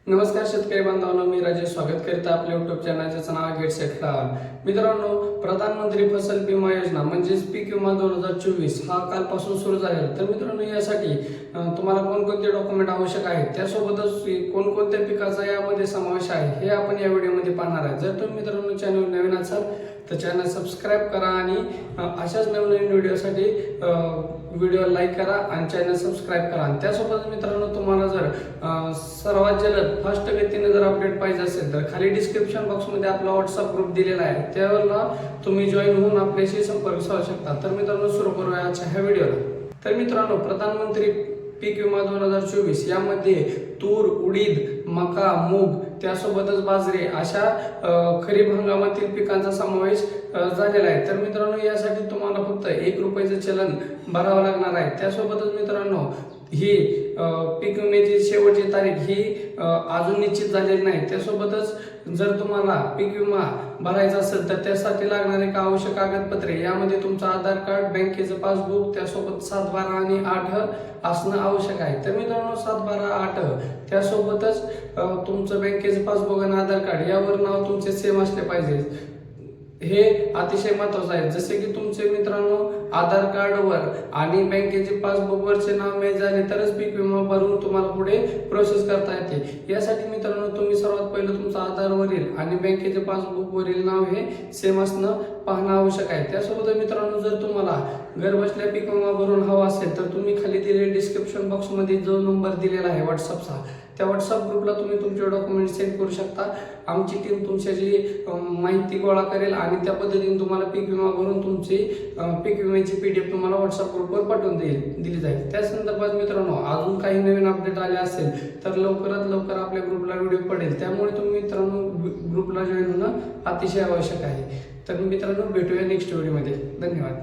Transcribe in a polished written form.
नमस्कार शेतकरी बांधवांनो, मी राजेश स्वागत करते आपल्या युट्यूब चॅनलचं नाव गेट सेट फ्लावर. मित्रांनो, प्रधानमंत्री फसल विमा योजना म्हणजेच पीक विमा 2024 हा कालपासून सुरू झालेला. तर मित्रांनो, यासाठी तुम्हाला कोणकोणते डॉक्युमेंट आवश्यक आहेत, त्यासोबतच कोणकोणत्या पिकाचा यामध्ये समावेश आहे हे आपण या व्हिडिओमध्ये पाहणार आहे. जर तुम्ही मित्रांनो चॅनल नवीन असाल तर चॅनल सबस्क्राईब करा आणि अशाच नवीन व्हिडिओसाठी व्हिडिओ लाईक करा आणि चॅनल सबस्क्राईब करा. आणि त्यासोबत मित्रांनो, तुम्हाला जर सर्वात जलद फास्ट गतीने जर अपडेट पाहिजे असेल तर खाली डिस्क्रिप्शन बॉक्समध्ये आपला व्हॉट्सअप ग्रुप दिलेला आहे, त्यावरला तुम्ही जॉईन होऊन आपल्याशी संपर्क साधू शकता. तर मित्रांनो, सुरू करूया आजच्या ह्या व्हिडिओला. तर मित्रांनो, प्रधानमंत्री पीक विमा 2024 यामध्ये तूर, उडीद, मका, मूग त्यासोबतच बाजरी अशा खरीप हंगामातील पिकांचा समावेश झालेला आहे. तर मित्रांनो, यासाठी तुम्हाला फक्त ₹1 चलन भरावं लागणार आहे. त्यासोबतच मित्रांनो, ही पीक विम्याची शेवटची तारीख ही अजून निश्चित झालेली नाही. त्यासोबतच जर तुम्हाला पीक विमा भरायचा असेल तर त्यासाठी लागणारे आवश्यक कागदपत्रे यामध्ये तुमचं आधार कार्ड, बँकेचं पासबुक, त्यासोबत 7, 12 आणि 8 असणं आवश्यक आहे. तर मित्रांनो, 7, 12, 8 त्यासोबतच तुमचं बँकेचं पासबुक आणि आधार कार्ड यावर नाव तुमचे सेम असले पाहिजे. हे अतिशय महत्वाचं आहे. जसे की तुमचे मित्रांनो आधार कार्डवर आणि बँकेचे पासबुकवरचे नाव मॅच झाले तरच पीक विमा भरून तुम्हाला पुढे प्रोसेस करता येते. यासाठी मित्रांनो, तुम्ही सर्वात पहिलं तुमचं आधारवरील आणि बँकेचे पासबुकवरील नाव हे सेम असणं पाहणं आवश्यक आहे. त्यासोबत मित्रांनो, जर तुम्हाला घर बसल्या पीक विमा भरून हवा असेल तर तुम्ही खाली दिलेल्या डिस्क्रिप्शन बॉक्समध्ये जो नंबर दिलेला आहे व्हॉट्सअपचा, त्या व्हॉट्सअप ग्रुपला तुम्ही तुमचे डॉक्युमेंट सेंड करू शकता. आमची टीम तुमच्याची माहिती गोळा करेल आणि त्या पद्धतीने तुम्हाला पीक विमा भरून तुमची पीक विम्याची PDF तुम्हाला व्हॉट्सअप ग्रुपवर पाठवून दिली जाईल. त्या संदर्भात मित्रांनो, अजून काही नवीन अपडेट आले असेल तर लवकरात लवकर आपल्या ग्रुपला व्हिडिओ पडेल. त्यामुळे तुम्ही मित्रांनो ग्रुपला जॉईन होणं अतिशय आवश्यक आहे. तर मित्रांनो, भेटूया नेक्स्ट व्हिडिओमध्ये. धन्यवाद.